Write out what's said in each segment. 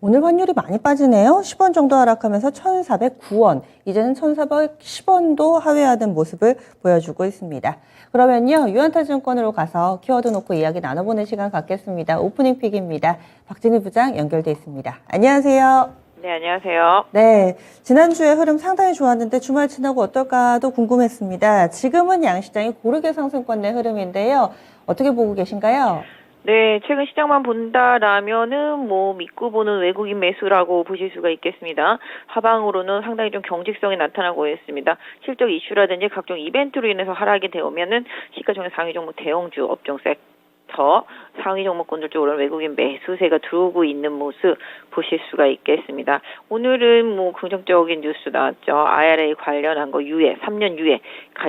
오늘 환율이 많이 빠지네요. 10원 정도 하락하면서 1,409원, 이제는 1,410원도 하회하는 모습을 보여주고 있습니다. 그러면요, 유한타증권으로 가서 키워드 놓고 이야기 나눠보는 시간 갖겠습니다. 오프닝 픽입니다. 박진희 부장 연결돼 있습니다. 안녕하세요. 네, 안녕하세요. 네, 지난주에 흐름 상당히 좋았는데 주말 지나고 어떨까도 궁금했습니다. 지금은 양시장이 고르게 상승권 내 흐름인데요. 어떻게 보고 계신가요? 네, 최근 시장만 본다라면은 믿고 보는 외국인 매수라고 보실 수가 있겠습니다. 하방으로는 상당히 좀 경직성이 나타나고 있습니다. 실적 이슈라든지 각종 이벤트로 인해서 하락이 되오면은 시가총액 상위 종목 대형주 업종 섹터 상위 종목군들 쪽으로는 외국인 매수세가 들어오고 있는 모습 보실 수가 있겠습니다. 오늘은 긍정적인 뉴스 나왔죠. IRA 관련한 거 유예, 3년 유예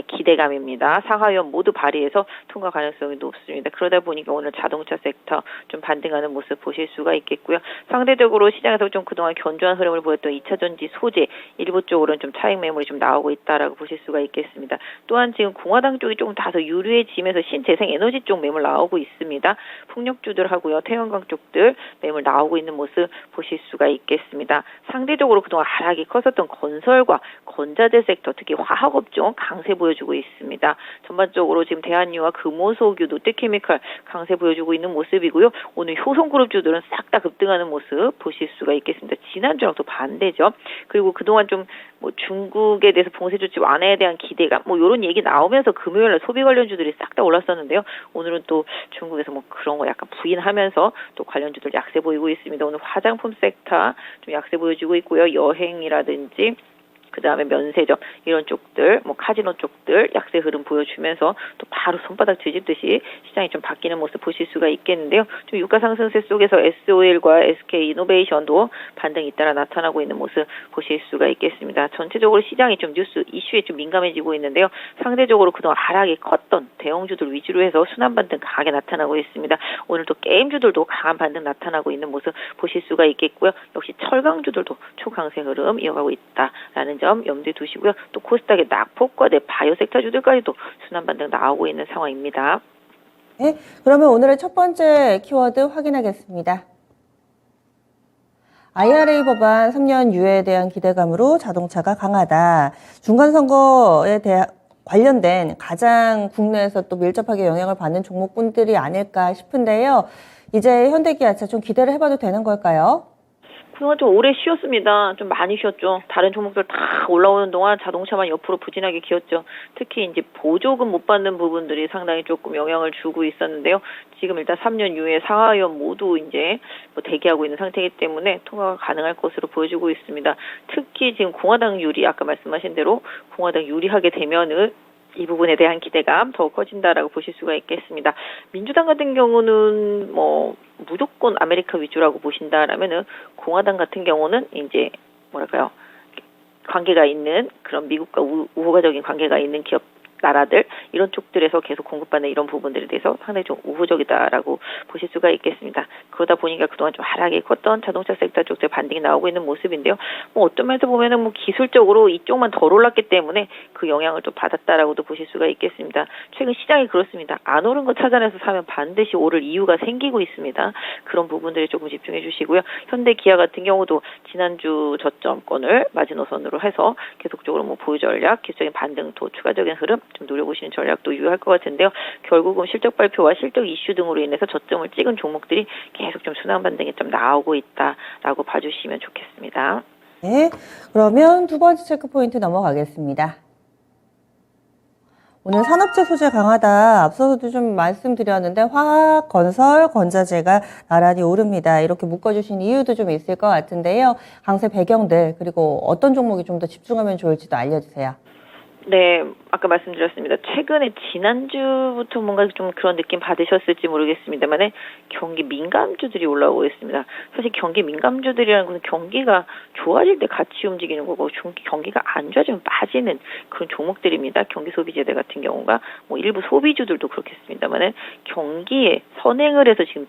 기대감입니다. 상하위원 모두 발의해서 통과 가능성이 높습니다. 그러다 보니까 오늘 자동차 섹터 좀 반등하는 모습 보실 수가 있겠고요. 상대적으로 시장에서 좀 그동안 견조한 흐름을 보였던 2차전지 소재 일부 쪽으로는 좀 차익 매물이 좀 나오고 있다라고 보실 수가 있겠습니다. 또한 지금 공화당 쪽이 조금 다소 유리해지면서 신재생 에너지 쪽 매물 나오고 있습니다. 풍력주들 하고요. 태양광 쪽들 매물 나오고 있는 모습 보실 수가 있겠습니다. 상대적으로 그동안 하락이 컸었던 건설과 건자재 섹터, 특히 화학업종 강세 보여주고 있습니다. 전반적으로 지금 대한유와 금호석유, 롯데케미칼 강세 보여주고 있는 모습이고요. 오늘 효성그룹주들은 싹 다 급등하는 모습 보실 수가 있겠습니다. 지난주랑 또 반대죠. 그리고 그동안 좀 중국에 대해서 봉쇄 조치 완화에 대한 기대감 이런 얘기 나오면서 금요일날 소비 관련주들이 싹 다 올랐었는데요. 오늘은 또 중국에서 그런 거 약간 부인하면서 또 관련주들 약세 보이고 있습니다. 오늘 화장품 섹터 좀 약세 보여주고 있고요. 여행이라든지 그 다음에 면세점 이런 쪽들, 카지노 쪽들 약세 흐름 보여주면서 또 바로 손바닥 뒤집듯이 시장이 좀 바뀌는 모습 보실 수가 있겠는데요. 좀 유가 상승세 속에서 SOL과 SK이노베이션도 반등이 잇따라 나타나고 있는 모습 보실 수가 있겠습니다. 전체적으로 시장이 좀 뉴스 이슈에 좀 민감해지고 있는데요. 상대적으로 그동안 하락이 컸던 대형주들 위주로 해서 순환 반등 강하게 나타나고 있습니다. 오늘 또 게임주들도 강한 반등 나타나고 있는 모습 보실 수가 있겠고요. 역시 철강주들도 초강세 흐름 이어가고 있다라는 점 염두에 두시고요. 또 코스닥의 낙폭과대 바이오 섹터주들까지도 순환 반등 나오고 있는 상황입니다. 네, 그러면 오늘의 첫 번째 키워드 확인하겠습니다. IRA 법안 3년 유예에 대한 기대감으로 자동차가 강하다. 중간선거에 관련된 가장 국내에서 또 밀접하게 영향을 받는 종목군들이 아닐까 싶은데요. 이제 현대기아차 좀 기대를 해봐도 되는 걸까요? 그동안 좀 오래 쉬었습니다. 좀 많이 쉬었죠. 다른 종목들 다 올라오는 동안 자동차만 옆으로 부진하게 기었죠. 특히 이제 보조금 못 받는 부분들이 상당히 조금 영향을 주고 있었는데요. 지금 일단 3년 이후에 상하위원 모두 이제 대기하고 있는 상태이기 때문에 통과가 가능할 것으로 보여지고 있습니다. 특히 지금 공화당 유리, 아까 말씀하신 대로 공화당 유리하게 되면은 이 부분에 대한 기대감 더 커진다라고 보실 수가 있겠습니다. 민주당 같은 경우는 무조건 아메리카 위주라고 보신다라면은 공화당 같은 경우는 이제 관계가 있는 그런 미국과 우호가적인 관계가 있는 기업 나라들 이런 쪽들에서 계속 공급받는 이런 부분들에 대해서 상당히 좀 우호적이다라고 보실 수가 있겠습니다. 그러다 보니까 그동안 좀 하락이 컸던 자동차 섹터 쪽들 반등이 나오고 있는 모습인데요. 어떤 면에서 보면은 기술적으로 이쪽만 덜 올랐기 때문에 그 영향을 좀 받았다라고도 보실 수가 있겠습니다. 최근 시장이 그렇습니다. 안 오른 거 찾아내서 사면 반드시 오를 이유가 생기고 있습니다. 그런 부분들에 조금 집중해 주시고요. 현대기아 같은 경우도 지난주 저점권을 마지노선으로 해서 계속적으로 보유 전략, 기술적인 반등 또 추가적인 흐름 좀 노려보시는 전략도 유효할 것 같은데요. 결국은 실적 발표와 실적 이슈 등으로 인해서 저점을 찍은 종목들이 계속 좀 순환 반등이 좀 나오고 있다라고 봐주시면 좋겠습니다. 네, 그러면 두 번째 체크 포인트 넘어가겠습니다. 오늘 산업재 소재 강하다. 앞서서도 좀 말씀드렸는데 화학, 건설, 건자재가 나란히 오릅니다. 이렇게 묶어주신 이유도 좀 있을 것 같은데요. 강세 배경들 그리고 어떤 종목이 좀 더 집중하면 좋을지도 알려주세요. 네, 아까 말씀드렸습니다. 최근에 지난주부터 뭔가 좀 그런 느낌 받으셨을지 모르겠습니다만 경기 민감주들이 올라오고 있습니다. 사실 경기 민감주들이라는 것은 경기가 좋아질 때 같이 움직이는 거고 경기가 안 좋아지면 빠지는 그런 종목들입니다. 경기 소비재들 같은 경우가 일부 소비주들도 그렇겠습니다만 경기에 선행을 해서 지금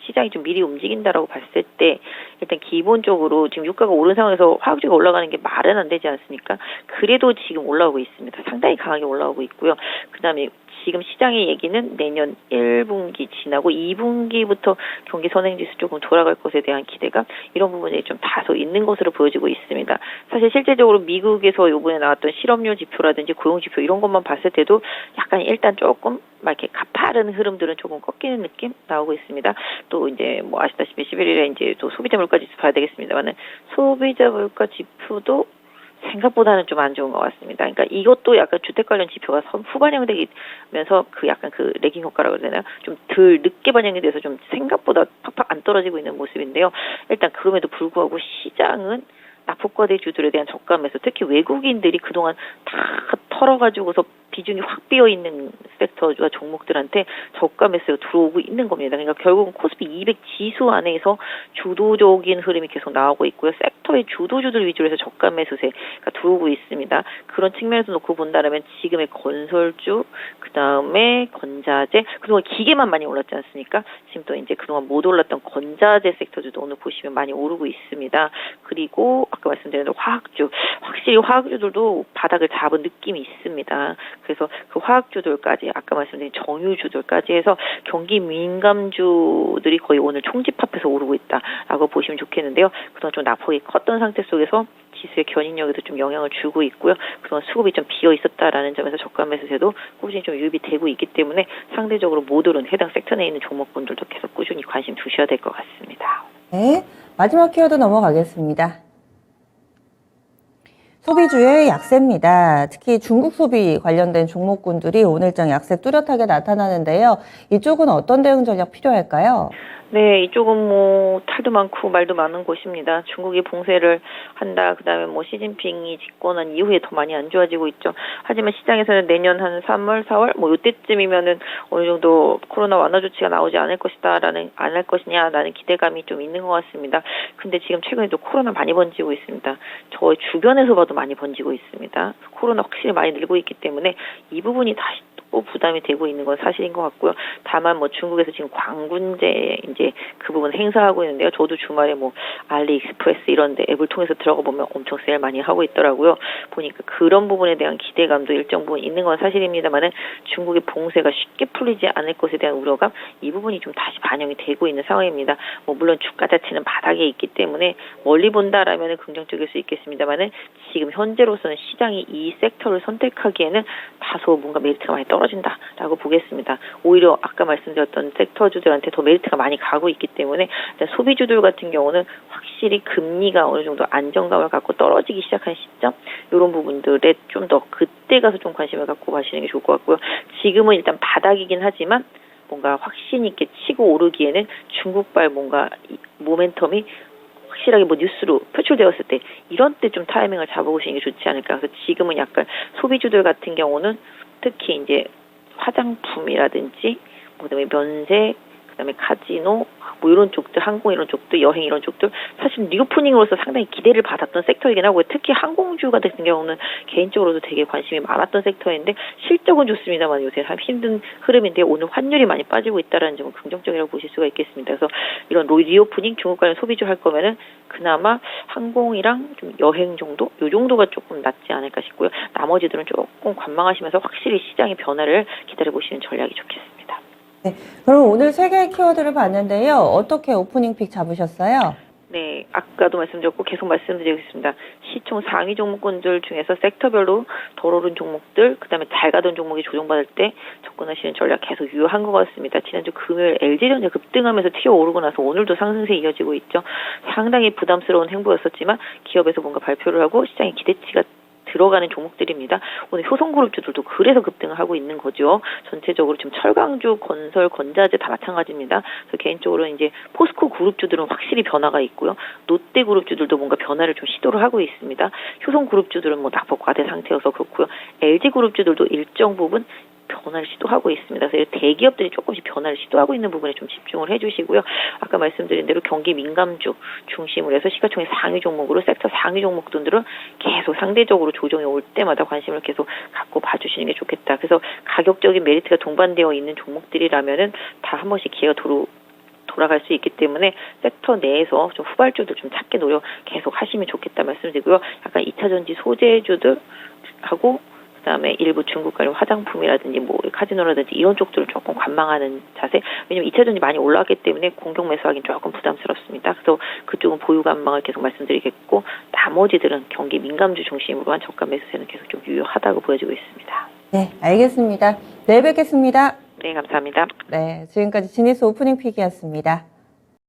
시장이 좀 미리 움직인다라고 봤을 때 일단 기본적으로 지금 유가가 오른 상황에서 화학주가 올라가는 게 말은 안 되지 않습니까? 그래도 지금 올라오고 있습니다. 상당히 강하게 올라오고 있고요. 그 다음에 지금 시장의 얘기는 내년 1분기 지나고 2분기부터 경기 선행지수 조금 돌아갈 것에 대한 기대감 이런 부분이 좀 다소 있는 것으로 보여지고 있습니다. 사실 실제적으로 미국에서 이번에 나왔던 실업률 지표라든지 고용 지표 이런 것만 봤을 때도 약간 일단 조금 막 이렇게 가파른 흐름들은 조금 꺾이는 느낌 나오고 있습니다. 또 이제 뭐 아시다시피 11일에 이제 또 소비자 물가 지수 봐야 되겠습니다만은 소비자 물가 지표도 생각보다는 좀 안 좋은 것 같습니다. 그러니까 이것도 약간 주택 관련 지표가 후반영되면서 그 약간 그 레깅 효과라고 해야 되나요? 좀 덜 늦게 반영이 돼서 좀 생각보다 팍팍 안 떨어지고 있는 모습인데요. 일단 그럼에도 불구하고 시장은 낙폭과대주들에 대한 저감에서 특히 외국인들이 그동안 다 털어가지고서 비중이 확 비어있는 섹터와 종목들한테 저가 매수가 들어오고 있는 겁니다. 그러니까 결국은 코스피 200 지수 안에서 주도적인 흐름이 계속 나오고 있고요. 섹터의 주도주들 위주로 해서 저가 매수세가 들어오고 있습니다. 그런 측면에서 놓고 본다면 지금의 건설주, 그 다음에 건자재, 그동안 기계만 많이 올랐지 않습니까? 지금 또 이제 그동안 못 올랐던 건자재 섹터주도 오늘 보시면 많이 오르고 있습니다. 그리고 아까 말씀드린 화학주, 확실히 화학주들도 바닥을 잡은 느낌이 있습니다. 그래서 그 화학주들까지 아까 말씀드린 정유주들까지 해서 경기 민감주들이 거의 오늘 총집합해서 오르고 있다라고 보시면 좋겠는데요. 그동안 좀 낙폭이 컸던 상태 속에서 지수의 견인력에도 좀 영향을 주고 있고요. 그동안 수급이 좀 비어 있었다라는 점에서 저가 매수세도 꾸준히 좀 유입이 되고 있기 때문에 상대적으로 못 오른 해당 섹터 내에 있는 종목분들도 계속 꾸준히 관심 두셔야 될 것 같습니다. 네, 마지막 키워드 넘어가겠습니다. 소비주의 약세입니다. 특히 중국 소비 관련된 종목군들이 오늘장 약세 뚜렷하게 나타나는데요. 이쪽은 어떤 대응 전략 필요할까요? 네, 이쪽은 뭐 탈도 많고 말도 많은 곳입니다. 중국이 봉쇄를 한다. 그다음에 뭐 시진핑이 집권한 이후에 더 많이 안 좋아지고 있죠. 하지만 시장에서는 내년 한 3월, 4월 뭐 이때쯤이면은 어느 정도 코로나 완화 조치가 나오지 않을 것이다라는 안 할 것이냐라는 기대감이 좀 있는 것 같습니다. 근데 지금 최근에도 코로나 많이 번지고 있습니다. 저 주변에서 봐도 많이 번지고 있습니다. 코로나 확실히 많이 늘고 있기 때문에 이 부분이 다시 또 부담이 되고 있는 건 사실인 것 같고요. 다만 뭐 중국에서 지금 광군제 이제 그 부분 행사하고 있는데요. 저도 주말에 뭐 알리익스프레스 이런 데 앱을 통해서 들어가 보면 엄청 세일 많이 하고 있더라고요. 보니까 그런 부분에 대한 기대감도 일정 부분 있는 건 사실입니다만은 중국의 봉쇄가 쉽게 풀리지 않을 것에 대한 우려감 이 부분이 좀 다시 반영이 되고 있는 상황입니다. 뭐 물론 주가 자체는 바닥에 있기 때문에 멀리 본다라면 긍정적일 수 있겠습니다만은 지금 현재로서는 시장이 이 섹터를 선택하기에는 다소 뭔가 메리트가 많이 떨어진다라고 보겠습니다. 오히려 아까 말씀드렸던 섹터주들한테 더 메리트가 많이 가고 있기 때문에 소비주들 같은 경우는 확실히 금리가 어느 정도 안정감을 갖고 떨어지기 시작한 시점 이런 부분들에 좀 더 그때 가서 좀 관심을 갖고 가시는 게 좋을 것 같고요. 지금은 일단 바닥이긴 하지만 뭔가 확신 있게 치고 오르기에는 중국발 뭔가 모멘텀이 확실하게 뭐 뉴스로 표출되었을 때 이런 때 좀 타이밍을 잡아보시는 게 좋지 않을까. 그래서 지금은 약간 소비주들 같은 경우는 특히 이제 화장품이라든지 그다음에 면세, 그다음에 카지노 뭐 이런 쪽들, 항공 이런 쪽들, 여행 이런 쪽들 사실 리오프닝으로서 상당히 기대를 받았던 섹터이긴 하고요. 특히 항공주 같은 경우는 개인적으로도 되게 관심이 많았던 섹터인데 실적은 좋습니다만 요새 참 힘든 흐름인데 오늘 환율이 많이 빠지고 있다는 점은 긍정적이라고 보실 수가 있겠습니다. 그래서 이런 리오프닝 중국 관련 소비주 할 거면은 그나마 항공이랑 좀 여행 정도 요 정도가 조금 낫지 않을까 싶고요. 나머지들은 조금 관망하시면서 확실히 시장의 변화를 기다려 보시는 전략이 좋겠습니다. 네, 그럼 오늘 세 개의 키워드를 봤는데요. 어떻게 오프닝 픽 잡으셨어요? 네, 아까도 말씀드렸고 계속 말씀드리겠습니다. 시총 상위 종목군들 중에서 섹터별로 덜 오른 종목들, 그다음에 잘 가던 종목이 조정받을 때 접근하시는 전략 계속 유효한 것 같습니다. 지난주 금요일 LG전자 급등하면서 튀어 오르고 나서 오늘도 상승세 이어지고 있죠. 상당히 부담스러운 행보였었지만 기업에서 뭔가 발표를 하고 시장의 기대치가 들어가는 종목들입니다. 오늘 효성그룹주들도 그래서 급등을 하고 있는 거죠. 전체적으로 지금 철강주, 건설, 건자재 다 마찬가지입니다. 그래서 개인적으로는 이제 포스코 그룹주들은 확실히 변화가 있고요. 롯데 그룹주들도 뭔가 변화를 좀 시도를 하고 있습니다. 효성그룹주들은 뭐 낙폭 과대 상태여서 그렇고요. LG 그룹주들도 일정 부분 변화를 시도하고 있습니다. 그래서 대기업들이 조금씩 변화를 시도하고 있는 부분에 좀 집중을 해주시고요. 아까 말씀드린 대로 경기 민감주 중심으로 해서 시가총액 상위 종목으로 섹터 상위 종목들은 계속 상대적으로 조정이 올 때마다 관심을 계속 갖고 봐주시는 게 좋겠다. 그래서 가격적인 메리트가 동반되어 있는 종목들이라면은 다 한 번씩 기회가 돌아갈 수 있기 때문에 섹터 내에서 좀 후발주들 좀 찾게 노력 계속 하시면 좋겠다 말씀드리고요. 약간 2차전지 소재주들 하고 그다음에 일부 중국 관련 화장품이라든지 뭐 카지노라든지 이런 쪽들을 조금 관망하는 자세. 왜냐면 2차 전지 많이 올라왔기 때문에 공격 매수하기는 조금 부담스럽습니다. 그래서 그쪽은 보유 관망을 계속 말씀드리겠고 나머지들은 경기 민감주 중심으로 한 저가 매수세는 계속 좀 유효하다고 보여지고 있습니다. 네, 알겠습니다. 내일 뵙겠습니다. 네, 감사합니다. 네, 지금까지 지니스 오프닝 픽이었습니다.